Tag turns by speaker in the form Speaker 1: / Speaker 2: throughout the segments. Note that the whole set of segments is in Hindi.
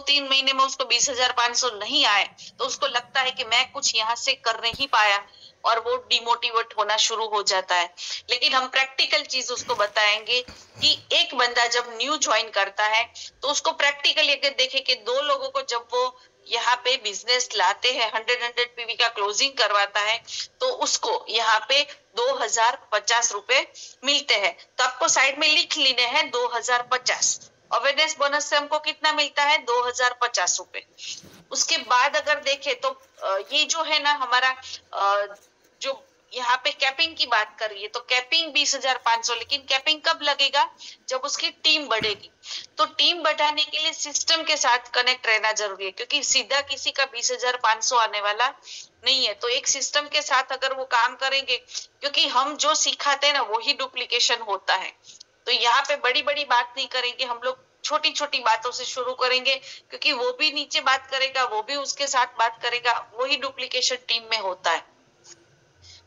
Speaker 1: 2-3 महीने में उसको 20,500 नहीं आए तो उसको लगता है कि मैं कुछ यहाँ से कर नहीं पाया और वो डिमोटिवेट होना शुरू हो जाता है। लेकिन हम प्रैक्टिकल चीज उसको बताएंगे कि एक बंदा जब न्यू ज्वाइन करता है तो उसको प्रैक्टिकली अगर देखे कि 2 लोगों को जब वो यहाँ पे बिजनेस लाते हैं 100 पीवी का क्लोजिंग करवाता है तो उसको यहाँ पे 2,050 रुपए मिलते हैं। तो आपको साइड में लिख लेने हैं 2,050। अवेयरनेस बोनस से हमको कितना मिलता है 2,050 रुपए। उसके बाद अगर देखे तो ये जो है ना हमारा जो यहाँ पे कैपिंग की बात करिए तो कैपिंग 20,500, लेकिन कैपिंग कब लगेगा जब उसकी टीम बढ़ेगी। तो टीम बढ़ाने के लिए सिस्टम के साथ कनेक्ट रहना जरूरी है, क्योंकि सीधा किसी का 20,500 आने वाला नहीं है। तो एक सिस्टम के साथ अगर वो काम करेंगे, क्योंकि हम जो सिखाते हैं ना वही डुप्लीकेशन होता है। तो यहाँ पे बड़ी बड़ी बात नहीं करेंगे हम लोग, छोटी छोटी बातों से शुरू करेंगे, क्योंकि वो भी नीचे बात करेगा, वो भी उसके साथ बात करेगा, वही डुप्लीकेशन टीम में होता है।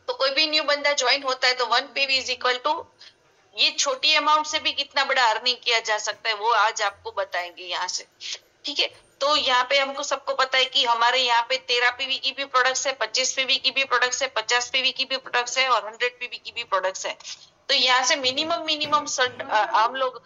Speaker 1: तो कोई भी न्यू बंदा ज्वाइन होता है तो 1 पीवी इज इक्वल टू, ये छोटी अमाउंट से भी कितना बड़ा अर्निंग किया जा सकता है वो आज आपको बताएंगे यहाँ से। ठीक है, तो यहाँ पे हमको सबको पता है कि हमारे यहाँ पे 13 पीवी की भी प्रोडक्ट्स है, 25 पीवी की भी प्रोडक्ट्स है, 50 पीवी की भी प्रोडक्ट्स है और 100 पीवी की भी प्रोडक्ट्स है। तो यहाँ से मिनिमम हम लोग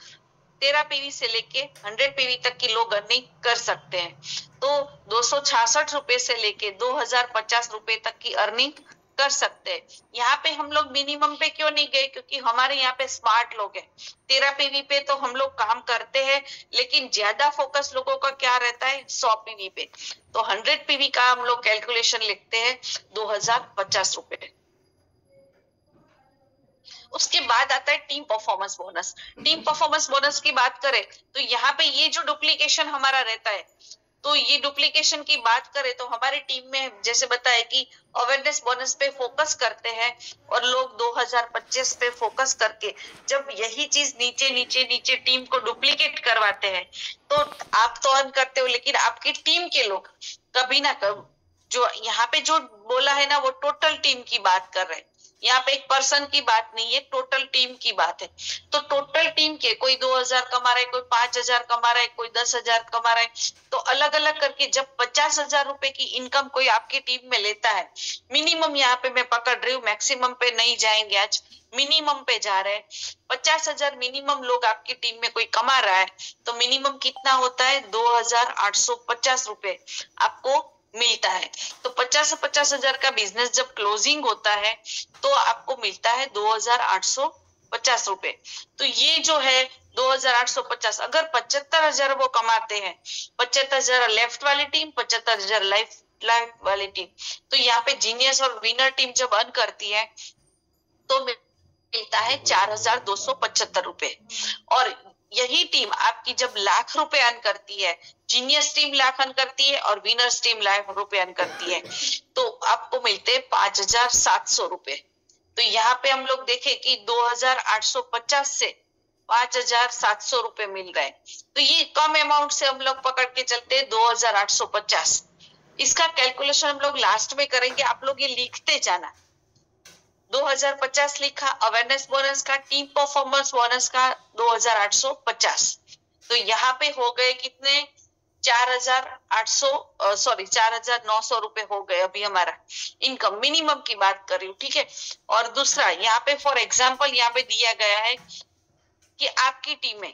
Speaker 1: 13 पीवी से लेके 100 पीवी तक की लोग अर्निंग कर सकते हैं। तो 266 रुपए से लेके 2,050 रुपए तक की अर्निंग कर सकते हैं। यहाँ पे हम लोग मिनिमम पे क्यों नहीं गए, क्योंकि हमारे यहाँ पे स्मार्ट लोग हैं। 13 पीवी पे तो हम लोग काम करते हैं, लेकिन ज्यादा फोकस लोगों का क्या रहता है 100 पीवी पे। तो 100 पीवी का हम लोग कैलकुलेशन लिखते हैं 2,050 रुपए। उसके बाद आता है team performance bonus. Team performance bonus की बात करें तो यहाँ पे ये जो डुप्लीकेशन हमारा रहता है, तो ये डुप्लीकेशन की बात करें तो हमारी टीम में जैसे बताया कि अवेयरनेस बोनस पे फोकस करते हैं और लोग 2025 पे फोकस करके जब यही चीज नीचे नीचे नीचे टीम को डुप्लीकेट करवाते हैं तो आप तो अर्न करते हो, लेकिन आपकी टीम के लोग कभी ना कभी, जो यहाँ पे जो बोला है ना वो टोटल टीम की बात कर रहे हैं। यहाँ पे एक पर्सन की बात नहीं है, टोटल टीम की बात है। तो टोटल टीम के कोई 2,000 कमा रहा है, कोई 5,000 कमा रहा है, कोई 10,000 कमा रहा है, तो अलग अलग करके जब 50,000 रुपए की इनकम कोई आपकी टीम में लेता है, मिनिमम यहाँ पे मैं पकड़ रही हूँ, मैक्सिमम पे नहीं जाएंगे आज, मिनिमम पे जा रहे हैं। 50,000 मिनिमम लोग आपकी टीम में कोई कमा रहा है तो मिनिमम कितना होता है 2,850 रुपए आपको मिलता है। तो 50,000 का बिजनेस जब क्लोजिंग होता है तो आपको मिलता है 2,850 रुपए। तो ये जो है 2,850, अगर 75,000 वो कमाते हैं, 75,000 लेफ्ट वाली टीम, 75,000 लाइफ वाली टीम, तो यहाँ पे जीनियस और विनर टीम जब अर्न करती है तो मिलता है 4,275 रुपए। और यही टीम आपकी जब लाख रुपए अर्न करती है, जीनियस टीम लाख अर्न करती है और विनर्स टीम लाख रुपए अर्न करती है, तो आपको मिलते हैं 5,700 रुपए। तो यहाँ पे हम लोग देखें कि 2,850 से 5,700 रुपए मिल रहे हैं। तो ये कम अमाउंट से हम लोग पकड़ के चलते हैं 2,850। इसका कैलकुलेशन हम लोग लास्ट में करेंगे, आप लोग ये लिखते जाना। 2,050 लिखा अवेयरनेस बोनस का, टीम परफॉर्मेंस बोनस का 2,850। तो यहाँ पे हो गए कितने 4,900 रुपए हो गए अभी हमारा इनकम, मिनिमम की बात कर रही हूँ। ठीक है, और दूसरा यहाँ पे फॉर एग्जाम्पल यहाँ पे दिया गया है कि आपकी टीम में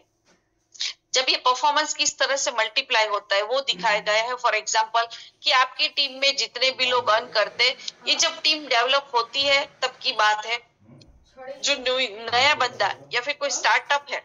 Speaker 1: जब ये परफॉर्मेंस किस तरह से मल्टीप्लाई होता है वो दिखाया गया है। फॉर एग्जांपल कि आपकी टीम में जितने भी लोग अर्न करते हैं, ये जब टीम डेवलप होती है तब की बात है। जो नया बंदा या फिर कोई स्टार्टअप है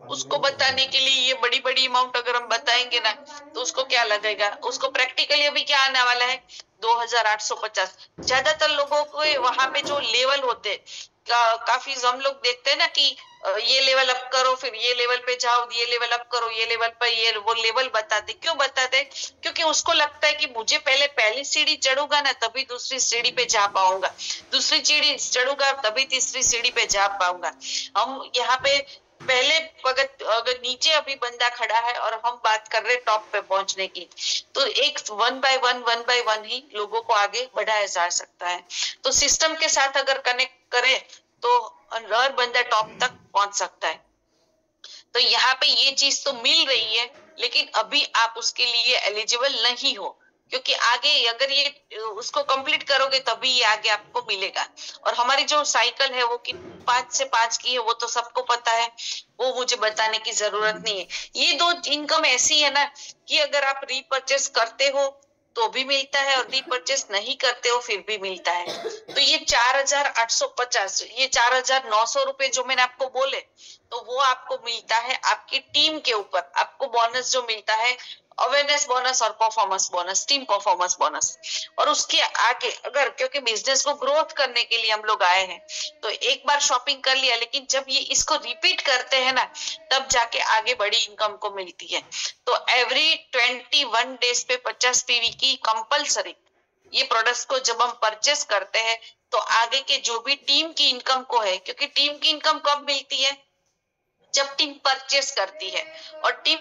Speaker 1: उसको बताने के लिए ये बड़ी बड़ी अमाउंट अगर हम बताएंगे ना तो उसको क्या लगेगा, उसको प्रैक्टिकली अभी क्या आने वाला है 2,850। ज्यादातर लोगों को वहां पे जो लेवल होते काफी हम लोग देखते हैं ना कि ये लेवल अप करो, फिर ये लेवल पे जाओ, ये लेवल अप करो, ये लेवल पे, ये वो लेवल बताते। क्यों बताते? क्योंकि उसको लगता है कि मुझे पहली सीढ़ी चढ़ूंगा ना तभी दूसरी सीढ़ी पे जा पाऊंगा, दूसरी सीढ़ी चढ़ूंगा तभी तीसरी सीढ़ी पे जा पाऊंगा। हम यहाँ पे पहले अगर नीचे अभी बंदा खड़ा है और हम बात कर रहे हैं टॉप पे पहुंचने की, तो एक 1 बाय 1 ही लोगों को आगे बढ़ाया जा सकता है। तो सिस्टम के साथ अगर कनेक्ट करें तो हर बंदा टॉप तक पहुंच सकता है। तो यहाँ पे ये चीज तो मिल रही है, लेकिन अभी आप उसके लिए एलिजिबल नहीं हो, क्योंकि आगे अगर ये उसको कंप्लीट करोगे तभी ये आगे आपको मिलेगा। और हमारी जो साइकिल है वो कि 5 से 5 की है, वो तो सबको पता है, वो मुझे बताने की जरूरत नहीं है। ये दो इनकम ऐसी है ना कि अगर आप रीपरचेस करते हो तो भी मिलता है और रीपरचेस नहीं करते हो फिर भी मिलता है। तो ये 4,850, ये 4,900 रुपए जो मैंने आपको बोले, तो वो आपको मिलता है आपकी टीम के ऊपर। आपको बोनस जो मिलता है, अवेयरनेस बोनस और performance bonus, team performance bonus. और उसके आगे अगर, क्योंकि बिजनेस को ग्रोथ करने के लिए हम लोग आए हैं, तो एक बार शॉपिंग कर लिया, लेकिन जब ये इसको रिपीट करते हैं ना, तब जाके आगे बड़ी इनकम को मिलती है। तो एवरी 21 डेज पे 50 पीवी की कंपलसरी ये प्रोडक्ट्स को जब हम परचेस करते हैं, तो आगे के जो भी टीम की इनकम को है, क्योंकि टीम की इनकम कब मिलती है, जब टीम परचेस करती है, और टीम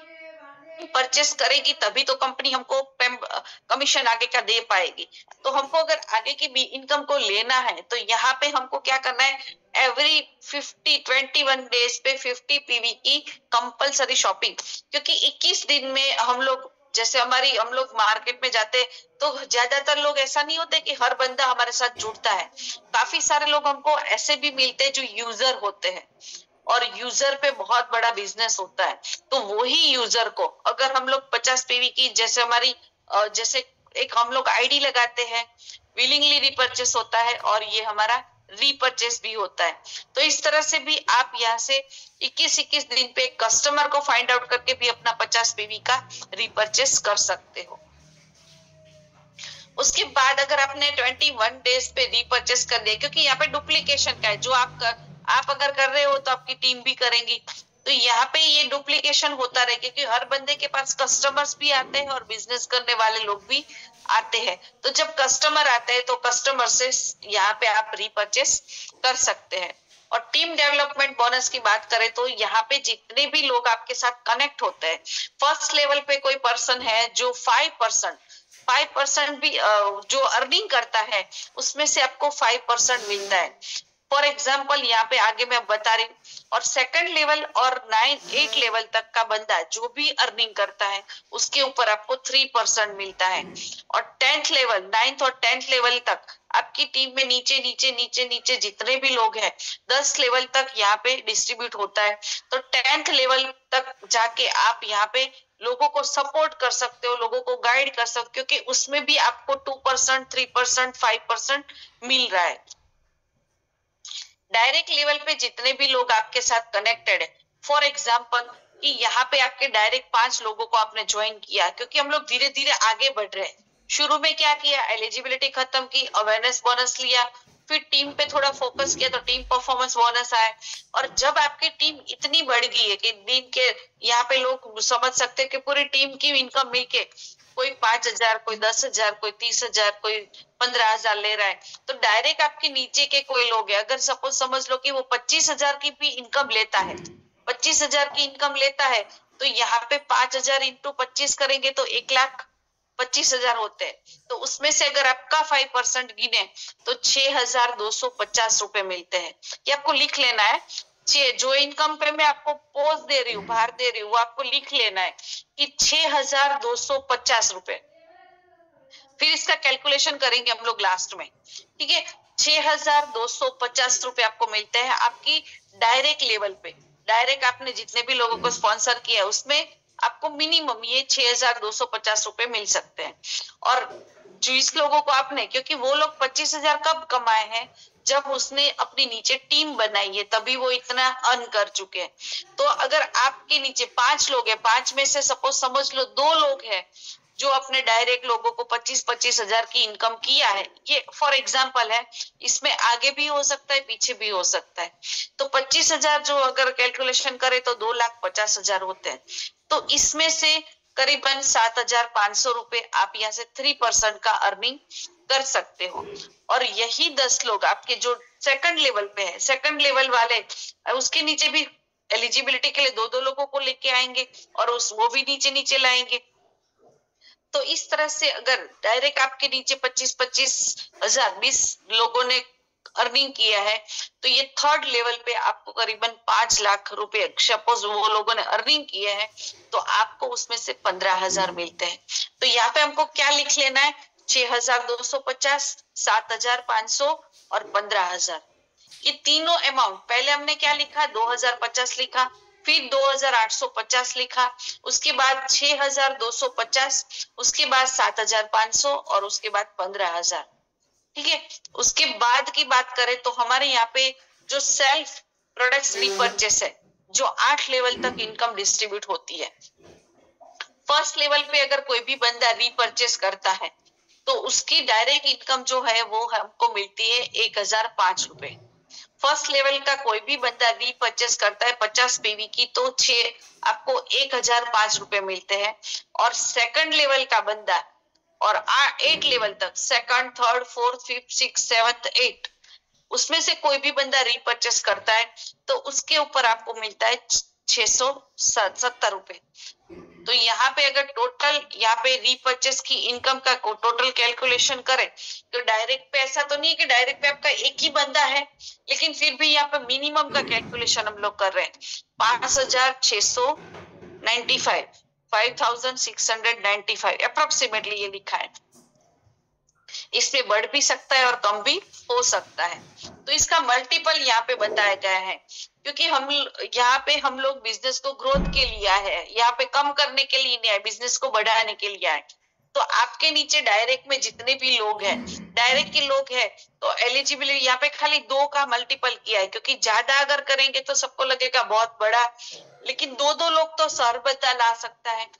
Speaker 1: परचेस करेगी तभी तो कंपनी हमको कमीशन आगे का दे पाएगी। तो हमको अगर आगे की भी इनकम को लेना है, तो यहाँ पे हमको क्या करना है, एवरी 21 डेज पे 50 पीवी की कंपलसरी शॉपिंग। क्योंकि 21 दिन में हम लोग, जैसे हम लोग मार्केट में जाते, तो ज्यादातर लोग ऐसा नहीं होते कि हर बंदा हमारे साथ जुड़ता है। काफी सारे लोग हमको ऐसे भी मिलते हैं जो यूजर होते हैं, और यूजर पे बहुत बड़ा बिजनेस होता है। तो वही यूजर को अगर हम लोग 50 पीवी की, जैसे हमारी जैसे एक हम लोग आईडी लगाते हैं, विलिंगली रिपर्चेस होता है और ये हमारा रीपर्चेस भी होता है। तो इस तरह से भी आप यहाँ से 21-21 दिन पे कस्टमर को फाइंड आउट करके भी अपना 50 पीवी का रीपर्चेस कर सकते हो। उसके बाद अगर आपने 21 डेज पे रीपर्चेस कर दिया, क्योंकि यहाँ पे डुप्लीकेशन का है, जो आप अगर कर रहे हो तो आपकी टीम भी करेंगी, तो यहाँ पे ये डुप्लीकेशन होता रहे, क्योंकि हर बंदे के पास कस्टमर्स भी आते हैं और बिजनेस करने वाले लोग भी आते हैं। तो जब कस्टमर आते हैं तो कस्टमर से यहाँ पे आप रीपर्चेस कर सकते हैं। और टीम डेवलपमेंट बोनस की बात करें तो यहाँ पे जितने भी लोग आपके साथ कनेक्ट होते हैं, फर्स्ट लेवल पे कोई पर्सन है जो 5% भी जो अर्निंग करता है, उसमें से आपको 5% मिलता है। फॉर एग्जाम्पल यहाँ पे आगे मैं बता रही हूँ। और सेकंड लेवल और 8 लेवल तक का बंदा जो भी अर्निंग करता है, उसके ऊपर आपको 3% मिलता है। और 10th लेवल, 9th और 10th लेवल तक आपकी टीम में नीचे नीचे नीचे नीचे जितने भी लोग हैं, 10 लेवल तक यहाँ पे डिस्ट्रीब्यूट होता है। तो 10th लेवल तक जाके आप यहाँ पे लोगों को सपोर्ट कर सकते हो, लोगों को गाइड कर सकते हो, क्योंकि उसमें भी आपको 2%, 3%, 5% मिल रहा है। डायरेक्ट लेवल पे जितने भी लोग आपके साथ कनेक्टेड है, फॉर एग्जाम्पल कि यहाँ पे आपके डायरेक्ट 5 लोगों को आपने ज्वाइन किया, क्योंकि हम लोग धीरे धीरे आगे बढ़ रहे हैं। शुरू में क्या किया, एलिजिबिलिटी खत्म की, अवेयरनेस बोनस लिया, फिर टीम पे थोड़ा फोकस किया तो टीम परफॉर्मेंस बोनस आया। और जब आपकी टीम इतनी बढ़ गई है कि दिन के यहाँ पे लोग समझ सकते हैं कि पूरी टीम की इनकम मिलके कोई 5,000, कोई 10,000, कोई 30,000, कोई 15,000 ले रहा है, तो डायरेक्ट आपके नीचे के कोई लोग है, अगर सपोज समझ लो कि वो 25,000 की भी इनकम लेता है, 25,000 की इनकम लेता है, तो यहाँ पे 5,000 इंटू 25 करेंगे तो 1,25,000 होते हैं। तो उसमें से अगर आपका 5% गिने तो 6,250 रुपए मिलते हैं। ये आपको लिख लेना है। जो इनकम पे मैं आपको पोज दे रही हूँ, भार दे रही हूँ, वो आपको लिख लेना है कि 6,250 रुपए। फिर इसका कैलकुलेशन करेंगे हम लोग लास्ट में, ठीक है। 6,250 रुपए आपको मिलते हैं आपकी डायरेक्ट लेवल पे। डायरेक्ट आपने जितने भी लोगों को स्पॉन्सर किया है उसमें आपको मिनिमम ये 6,250 रुपए मिल सकते हैं। और जिस लोगों को आपने, क्योंकि वो लोग 25,000 कब कमाए हैं, जब उसने अपनी नीचे टीम बनाई है, तभी वो इतना अर्न कर चुके हैं। तो अगर आपके नीचे 5 लोग हैं, 5 में से सपोज समझ लो 2 लोग हैं जो अपने डायरेक्ट लोगों को 25,000 की इनकम किया है, ये फॉर एग्जांपल है, इसमें आगे भी हो सकता है पीछे भी हो सकता है। तो 25,000 जो अगर कैलकुलेशन करे तो 2,50,000 होते हैं। तो इसमें से करीबन 7,500 रुपए आप यहाँ से 3% का अर्निंग कर सकते हो। और यही 10 लोग आपके जो सेकंड लेवल पे है, सेकंड लेवल वाले, उसके नीचे भी एलिजिबिलिटी के लिए 2-2 लोगों को लेके आएंगे और वो भी नीचे नीचे लाएंगे। तो इस तरह से अगर डायरेक्ट आपके नीचे 25,000 20 लोगों ने अर्निंग किया है, तो ये थर्ड लेवल पे आपको करीबन 5 लाख रुपए सपोज वो लोगों ने अर्निंग किए हैं, तो आपको उसमें से 15,000 मिलते हैं। तो यहाँ पे हमको क्या लिख लेना है, 6,250, 7,500 और 15,000। ये तीनों अमाउंट पहले हमने क्या लिखा, 2,050 लिखा, फिर 2,850 लिखा, उसके बाद 6,250, उसके बाद 7,500 और उसके बाद 15,000। ठीक है। उसके बाद की बात करें तो हमारे यहाँ पे जो सेल्फ प्रोडक्ट्स रीपर्चेस है, जो 8 लेवल तक इनकम डिस्ट्रीब्यूट होती है। फर्स्ट लेवल पे अगर कोई भी बंदा रीपर्चेस करता है तो उसकी डायरेक्ट इनकम जो है वो हमको मिलती है 1,005 रुपए। फर्स्ट लेवल का कोई भी बंदा रीपर्चेस करता है 50 पीवी की, तो आपको 1,005 रुपए मिलते हैं। और सेकंड लेवल का बंदा और 8 लेवल तक, second, third, fourth, fifth, six, seventh, 8, उसमें से कोई भी बंदा रीपर्चेस करता है तो उसके ऊपर आपको मिलता है 670 रुपए। तो यहाँ पे अगर टोटल यहाँ पे रीपर्चेस की इनकम का टोटल कैलकुलेशन करें तो डायरेक्ट पे ऐसा तो नहीं है कि डायरेक्ट पे आपका एक ही बंदा है, लेकिन फिर भी यहाँ पे मिनिमम का कैलकुलेशन हम लोग कर रहे हैं। 5,695, 5,695 अप्रोक्सीमेटली ये लिखा है। इससे बढ़ भी सकता है और कम भी हो सकता है। तो इसका मल्टीपल यहाँ पे बताया गया है, क्योंकि हम यहाँ पे हम लोग बिजनेस को ग्रोथ के लिए है, यहाँ पे कम करने के लिए नहीं है, बिजनेस को बढ़ाने के लिए है। तो आपके नीचे डायरेक्ट में जितने भी लोग हैं, डायरेक्ट के लोग हैं, तो एलिजिबिलिटी यहाँ पे खाली 2 का मल्टीपल किया है, क्योंकि ज्यादा अगर करेंगे तो सबको लगेगा बहुत बड़ा, लेकिन 2 लोग तो सर्वथा ला सकता है।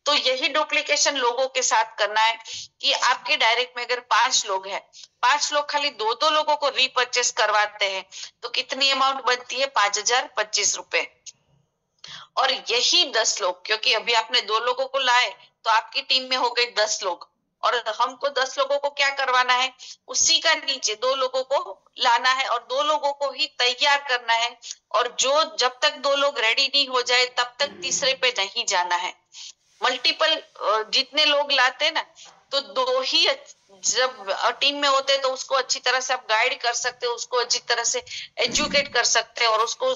Speaker 1: तो यही डुप्लीकेशन लोगों के साथ करना है कि आपके डायरेक्ट में अगर 5 लोग हैं, 5 लोग खाली 2 लोगों को रीपर्चेस करवाते हैं तो कितनी अमाउंट बनती है, 5,025 रुपए। और यही 10 लोग, क्योंकि अभी आपने 2 लोगों को लाए तो आपकी टीम में हो गए 10 लोग, और हमको 10 लोगों को क्या करवाना है, उसी का नीचे 2 लोगों को लाना है और 2 लोगों को ही तैयार करना है। और जो जब तक 2 लोग रेडी नहीं हो जाए तब तक तीसरे पे नहीं जाना है। मल्टीपल जितने लोग लाते हैं ना, तो 2 ही जब टीम में होते हैं तो उसको अच्छी तरह से आप गाइड कर सकते हो, उसको अच्छी तरह से एजुकेट कर सकते हो और उसको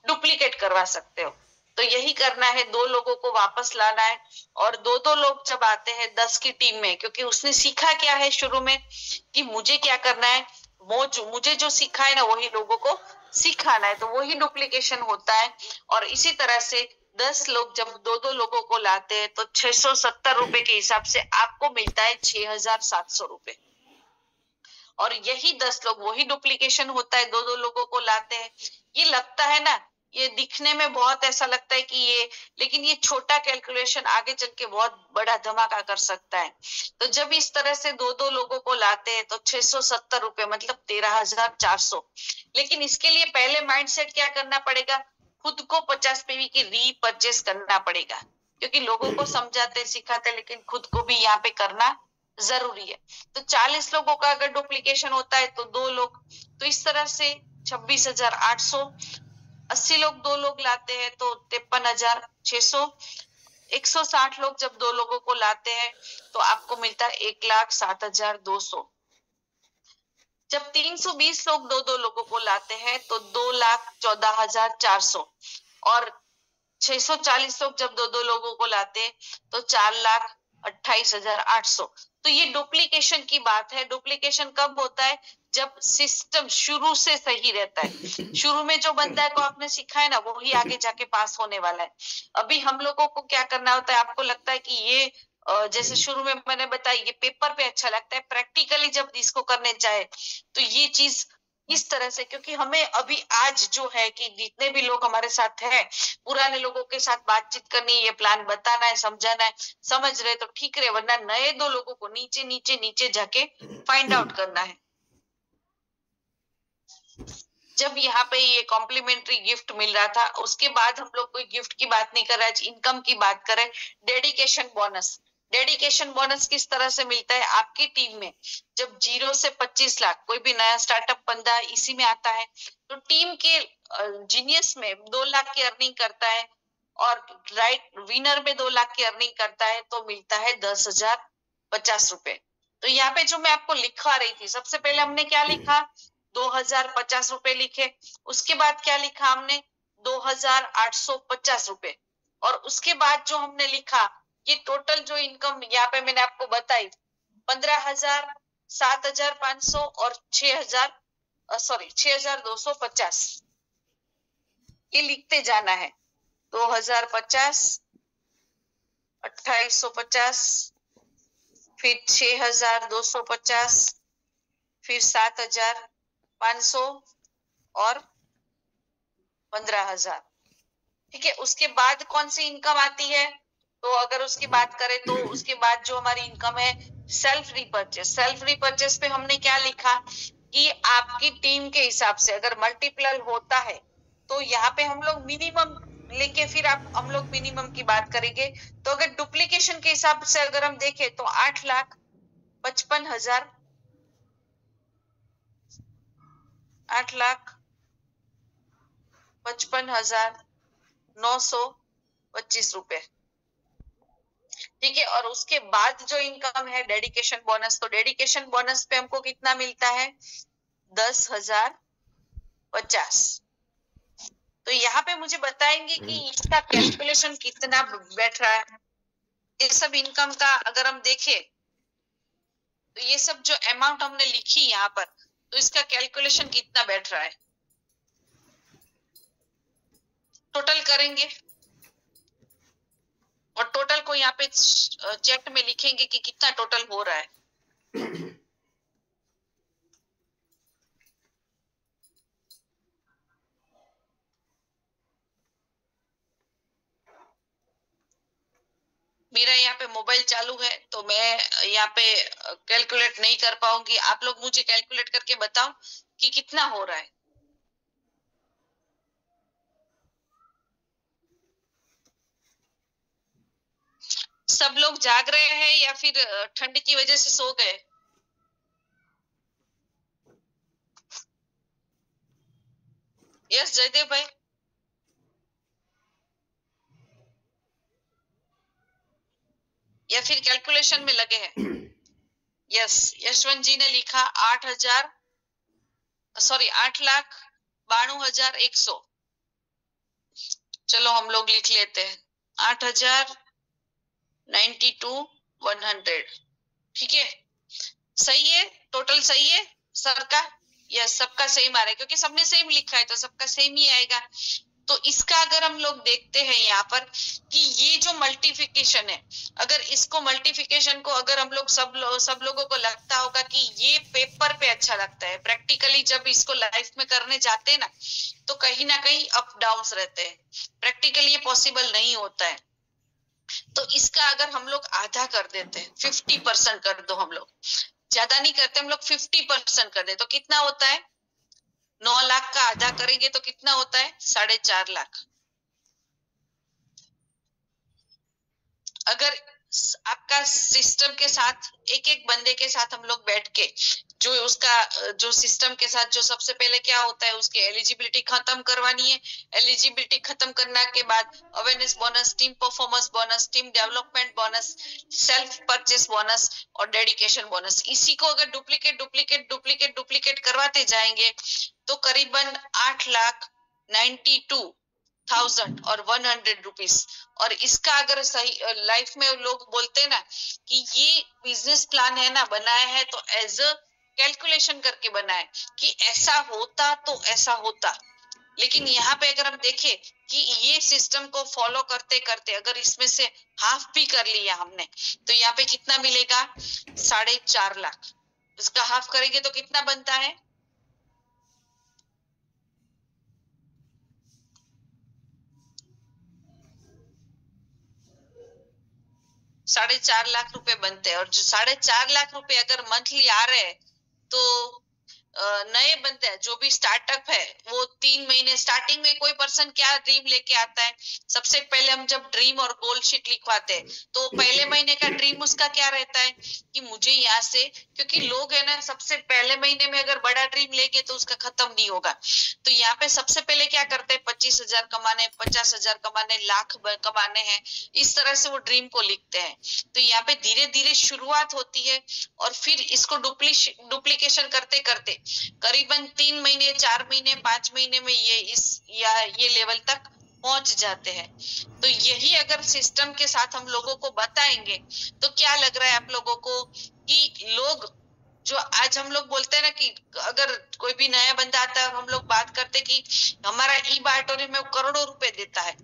Speaker 1: डुप्लीकेट करवा सकते हो। तो यही करना है, 2 लोगों को वापस लाना है। और 2 लोग जब आते हैं 10 की टीम में, क्योंकि उसने सीखा क्या है शुरू में कि मुझे क्या करना है, मुझे जो सीखा है ना वही लोगों को सिखाना है, तो वही डुप्लीकेशन होता है। और इसी तरह से 10 लोग जब 2 लोगों को लाते हैं तो 670 रुपए के हिसाब से आपको मिलता है 6,700 रुपए। और यही 10 लोग वही डुप्लीकेशन होता है, 2 लोगों को लाते हैं। ये लगता है ना, ये दिखने में बहुत ऐसा लगता है कि ये, लेकिन ये छोटा कैलकुलेशन आगे चल के बहुत बड़ा धमाका कर सकता है। तो जब इस तरह से 2 लोगों को लाते हैं तो 670 रुपए मतलब 13,400। लेकिन इसके लिए पहले माइंडसेट क्या करना पड़ेगा, खुद को 50 पीवी की रीपर्चेस करना पड़ेगा, क्योंकि लोगों को समझाते सिखाते, लेकिन खुद को भी यहाँ पे करना जरूरी है। तो 40 लोगों का अगर डुप्लीकेशन होता है तो 2 लोग, तो इस तरह से 26,800। 80 लोग 2 लोग लाते हैं तो 53,600। 160 लोग जब 2 लोगों को लाते हैं तो आपको मिलता है 1,07,200। जब 320 लोग 2 लोगों को लाते हैं तो 2,14,400। और 640 लोग जब 2 लोगों को लाते हैं तो 4,28,800। तो ये डुप्लीकेशन की बात है। डुप्लीकेशन कब होता है, जब सिस्टम शुरू से सही रहता है। शुरू में जो बंदा को आपने सिखाया ना वही आगे जाके पास होने वाला है। अभी हम लोगों को क्या करना होता है, आपको लगता है कि ये जैसे शुरू में मैंने बताया ये पेपर पे अच्छा लगता है, प्रैक्टिकली जब इसको करने जाए तो ये चीज इस तरह से, क्योंकि हमें अभी आज जो है कि जितने भी लोग हमारे साथ हैं, पुराने लोगों के साथ बातचीत करनी, ये प्लान बताना है, समझाना है, समझ रहे तो ठीक रहे, वरना नए 2 लोगों को नीचे नीचे नीचे जाके फाइंड आउट करना है। जब यहाँ पे ये कॉम्प्लीमेंट्री गिफ्ट मिल रहा था, उसके बाद हम लोग कोई गिफ्ट की बात नहीं कर रहे, आज इनकम की बात करें। डेडिकेशन बोनस, डेडिकेशन बोनस किस तरह से मिलता है, आपकी टीम में जब 0 से 25 लाख कोई भी नया स्टार्टअप बंदा इसी में आता है तो टीम के जीनियस में 2 लाख की अर्निंग करता है और राइट विनर में 2 लाख की अर्निंग करता है तो मिलता है 10,050 रुपए। तो यहाँ पे जो मैं आपको लिखवा रही थी, सबसे पहले हमने क्या लिखा 2050 रुपए लिखे। उसके बाद क्या लिखा हमने, 2850 रुपए। और उसके बाद जो हमने लिखा, ये टोटल जो इनकम यहाँ पे मैंने आपको बताई, 15,000, 7,500 और 6,250, ये लिखते जाना है। 2050, 2850, फिर 6,250, फिर 7,500 और 15,000। ठीक है, उसके बाद कौन सी इनकम आती है, तो अगर उसकी बात करें तो उसके बाद जो हमारी इनकम है सेल्फ रिपर्चेस। सेल्फ रिपर्चेस पे हमने क्या लिखा कि आपकी टीम के हिसाब से अगर मल्टीपल होता है तो यहाँ पे हम लोग मिनिमम लेके फिर हम लोग मिनिमम की बात करेंगे। तो अगर डुप्लीकेशन के हिसाब से अगर हम देखें तो 8,55,000, 8,55,925 रुपए। ठीक है, और उसके बाद जो इनकम है डेडिकेशन बोनस, तो डेडिकेशन बोनस पे हमको कितना मिलता है, 10,050। तो यहाँ पे मुझे बताएंगे कि इसका कैलकुलेशन कितना बैठ रहा है। इस सब इनकम का अगर हम देखें तो ये सब जो अमाउंट हमने लिखी यहाँ पर, तो इसका कैलकुलेशन कितना बैठ रहा है, टोटल करेंगे और टोटल को यहाँ पे चेक में लिखेंगे कि कितना टोटल हो रहा है। मेरा यहाँ पे मोबाइल चालू है तो मैं यहाँ पे कैलकुलेट नहीं कर पाऊंगी। आप लोग मुझे कैलकुलेट करके बताओ कि कितना हो रहा है। सब लोग जाग रहे हैं या फिर ठंड की वजह से सो गए? यस जयदेव भाई, या फिर कैलकुलेशन में लगे हैं? यस, यशवंत जी ने लिखा 8,92,100। चलो हम लोग लिख लेते हैं 8,92,100। ठीक है, सही है, टोटल सही है सर का? यस, सबका सेम आ रहा है क्योंकि सबने सेम लिखा है तो सबका सेम ही आएगा। तो इसका अगर हम लोग देखते हैं यहाँ पर कि ये जो मल्टीप्लिकेशन है, अगर इसको मल्टीप्लिकेशन को अगर हम लोग सब लोगों को लगता होगा कि ये पेपर पे अच्छा लगता है, प्रैक्टिकली जब इसको लाइफ में करने जाते हैं ना तो कहीं ना कहीं अप डाउन्स रहते हैं, प्रैक्टिकली ये पॉसिबल नहीं होता है। तो इसका अगर हम लोग आधा कर देते हैं, 50% कर दो, हम लोग ज्यादा नहीं करते, हम लोग 50% कर दे तो कितना होता है, 9 लाख का आधा करेंगे तो कितना होता है, 4.5 लाख। अगर आपका सिस्टम के साथ एक एक बंदे के साथ हम लोग बैठ के जो उसका जो सिस्टम के साथ जो सबसे पहले क्या होता है उसकी एलिजिबिलिटी खत्म करवानी है। एलिजिबिलिटी खत्म करने के बाद awareness bonus, team performance bonus, team development bonus, self purchase bonus और डेडिकेशन बोनस, इसी को अगर डुप्लीकेट करवाते जाएंगे तो करीबन 8,92,100 रुपीस। और इसका अगर सही लाइफ में लोग बोलते हैं ना कि ये बिजनेस प्लान है ना बनाया है तो एज अ कैलकुलेशन करके बनाए कि ऐसा होता तो ऐसा होता। लेकिन यहाँ पे अगर हम देखें कि ये सिस्टम को फॉलो करते करते अगर इसमें से हाफ भी कर लिया हमने तो यहाँ पे कितना मिलेगा, 4.5 लाख। इसका हाफ करेंगे तो कितना बनता है, 4.5 लाख रुपए बनते हैं। और जो 4.5 लाख रुपए अगर मंथली आ रहे हैं तो नए बनते हैं जो भी स्टार्टअप है वो 3 महीने स्टार्टिंग में कोई पर्सन क्या ड्रीम लेके आता है, सबसे पहले हम जब ड्रीम और गोल शीट लिखवाते हैं तो पहले महीने का ड्रीम उसका क्या रहता है कि मुझे यहाँ से, क्योंकि लोग है ना सबसे पहले महीने में अगर बड़ा ड्रीम लेंगे तो उसका खत्म नहीं होगा। तो यहाँ पे सबसे पहले क्या करते हैं, 25,000 कमाने, 50,000 कमाने, लाख कमाने हैं, इस तरह से वो ड्रीम को लिखते हैं। तो यहाँ पे धीरे धीरे शुरुआत होती है और फिर इसको डुप्लीकेशन करते करते करीबन 3 महीने, 4 महीने, 5 महीने में ये लेवल तक पहुंच जाते हैं। तो यही अगर सिस्टम के साथ हम लोगों को बताएंगे तो क्या लग रहा है आप लोगों को कि लोग जो आज हम लोग बोलते हैं ना कि अगर कोई भी नया बंदा आता है और हम लोग बात करते कि हमारा ई-बाटोरी में करोड़ों रुपए देता है,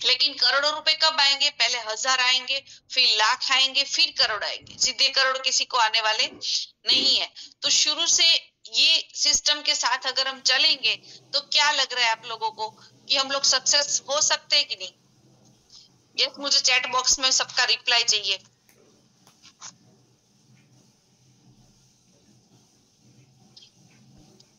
Speaker 1: लेकिन करोड़ों रुपए कब आएंगे? पहले 1000 आएंगे, फिर लाख आएंगे, फिर करोड़ आएंगे। सीधे करोड़ किसी को आने वाले नहीं है। तो शुरू से ये सिस्टम के साथ अगर हम चलेंगे तो क्या लग रहा है आप लोगों को कि हम लोग सक्सेस हो सकते हैं कि नहीं? यस, मुझे चैट बॉक्स में सबका रिप्लाई चाहिए।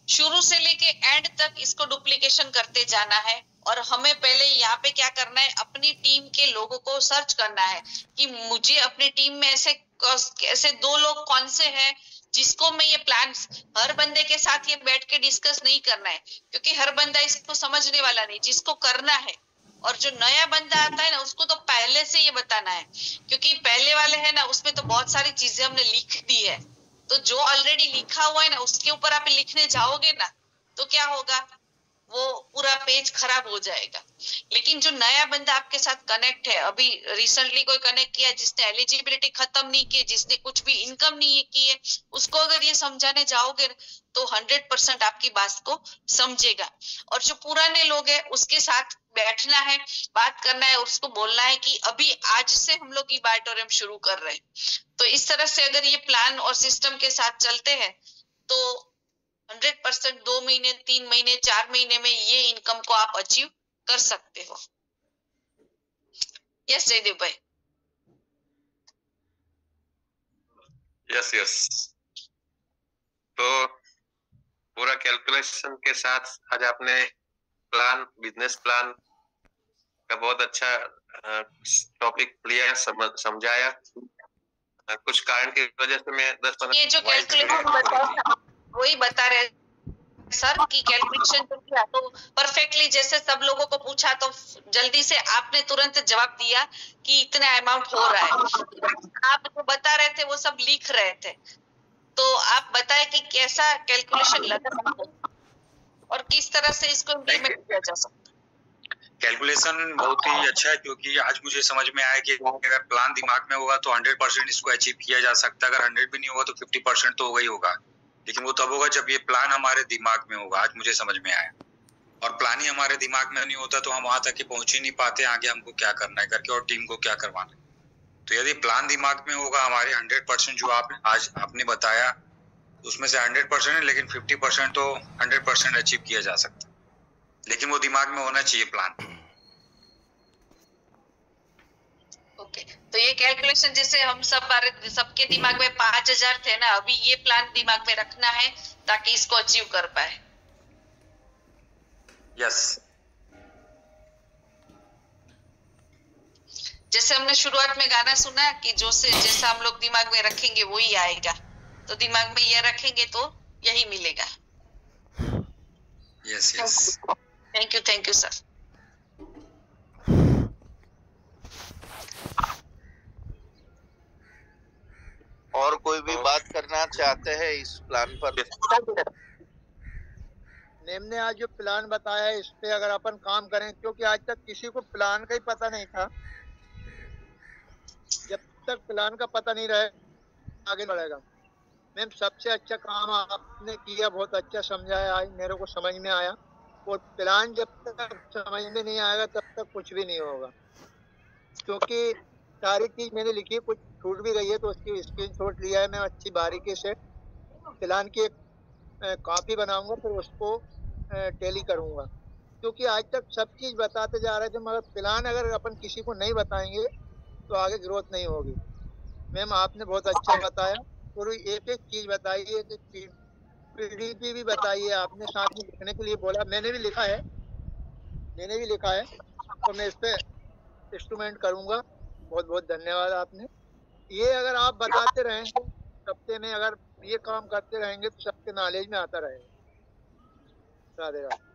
Speaker 1: शुरू से लेके एंड तक इसको डुप्लीकेशन करते जाना है और हमें पहले यहाँ पे क्या करना है, अपनी टीम के लोगों को सर्च करना है कि मुझे अपनी टीम में ऐसे 2 लोग कौन से हैं जिसको मैं ये प्लान, हर बंदे के साथ ये बैठ के डिस्कस नहीं करना है क्योंकि हर बंदा इसको समझने वाला नहीं, जिसको करना है। और जो नया बंदा आता है ना उसको तो पहले से ये बताना है क्योंकि पहले वाले है ना उसमें तो बहुत सारी चीजें हमने लिख दी है। तो जो ऑलरेडी लिखा हुआ है ना उसके ऊपर आप लिखने जाओगे ना तो क्या होगा, वो पूरा पेज खराब हो जाएगा। लेकिन जो नया बंदा आपके साथ कनेक्ट है, अभी रिसेंटली कोई कनेक्ट किया जिसने एलिजिबिलिटी खत्म नहीं की, जिसने कुछ भी इनकम नहीं की है, उसको अगर ये समझाने जाओगे तो 100% आपकी बात को समझेगा। और जो पुराने लोग हैं उसके साथ बैठना है, बात करना है, उसको बोलना है कि अभी आज से हम लोग ई-बाटोरियम शुरू कर रहे हैं। तो इस तरह से अगर ये प्लान और सिस्टम के साथ चलते हैं तो 100% 2 महीने, 3 महीने, 4 महीने में ये इनकम को आप अचीव कर सकते हो। यस जयदेव भाई।
Speaker 2: यस। तो पूरा कैलकुलेशन के साथ आज आपने बिजनेस प्लान का बहुत अच्छा टॉपिक लिया, समझाया। कुछ कारण की वजह से मैं 10-15
Speaker 1: ये जो कैलकुलेशन वही बता रहे सर की कैलकुलेशन तो किया तो परफेक्टली, जैसे सब लोगों को पूछा तो जल्दी से आपने तुरंत जवाब दिया कि इतना अमाउंट हो रहा है। आप जो बता रहे थे वो सब लिख रहे थे, तो आप बताएं कि कैसा कैलकुलेशन लगा और किस तरह से इसको इम्प्लीमेंट किया जा सकता है।
Speaker 3: कैलकुलेशन बहुत ही अच्छा है क्योंकि आज मुझे समझ में आया कि अगर प्लान दिमाग में होगा तो 100% इसको अचीव किया जा सकता है। अगर 100 भी नहीं होगा तो 50% तो होगा ही होगा, लेकिन वो तब होगा जब ये प्लान हमारे दिमाग में होगा। आज मुझे समझ में आया। और प्लान ही हमारे दिमाग में नहीं होता तो हम वहां तक पहुंच ही नहीं पाते आगे हमको क्या करना है करके और टीम को क्या करवाना है। तो यदि प्लान दिमाग में होगा हमारे 100% जो आज आपने बताया उसमें से 100% है, लेकिन 50% तो 100% अचीव किया जा सकता है, लेकिन वो दिमाग में होना चाहिए प्लान।
Speaker 1: ओके, तो ये कैलकुलेशन जैसे हम सबके दिमाग में 5000 थे ना, अभी ये प्लान दिमाग में रखना है ताकि इसको अचीव कर पाए।
Speaker 3: यस।
Speaker 1: जैसे हमने शुरुआत में गाना सुना कि जैसा हम लोग दिमाग में रखेंगे वही आएगा, तो दिमाग में ये रखेंगे तो यही मिलेगा।
Speaker 3: यस।
Speaker 1: Thank you sir.
Speaker 4: और कोई भी बात करना चाहते हैं इस प्लान पर?
Speaker 5: नेम ने आज जो प्लान बताया है इस पे अगर अपन काम करें, क्योंकि आज तक किसी को प्लान का ही पता नहीं था। जब तक प्लान का पता नहीं रहे आगे बढ़ेगा। मैम सबसे अच्छा काम आपने किया, बहुत अच्छा समझाया, आज मेरे को समझ में आया। और प्लान जब तक समझ में नहीं आएगा तब तक कुछ भी नहीं होगा, क्योंकि सारी चीज मैंने लिखी, कुछ छूट भी गई है तो उसकी स्क्रीनशॉट लिया है मैं अच्छी बारीकी से। प्लान की एक कॉपी बनाऊंगा फिर उसको टैली करूंगा, क्योंकि आज तक सब चीज बताते जा रहे थे मगर प्लान अगर अपन किसी को नहीं बताएंगे तो आगे ग्रोथ नहीं होगी। मैम आपने बहुत अच्छा बताया, पूरी एक एक चीज बताई है, पीडीपी भी बताइए आपने, साथ में लिखने के लिए बोला, मैंने भी लिखा है तो मैं इस पे इंस्ट्रूमेंट करूंगा। बहुत बहुत धन्यवाद आपने। ये अगर आप बताते रहेंगे हफ्ते में, अगर ये काम करते रहेंगे तो सबके नॉलेज में आता रहेगा। राधे राधे।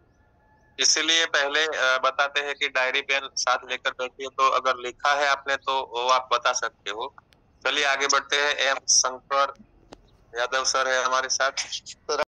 Speaker 2: इसलिए पहले बताते हैं कि डायरी पेन साथ लेकर बैठिए, तो अगर लिखा है आपने तो वो आप बता सकते हो। चलिए आगे बढ़ते हैं। एम शंकर यादव सर है हमारे साथ।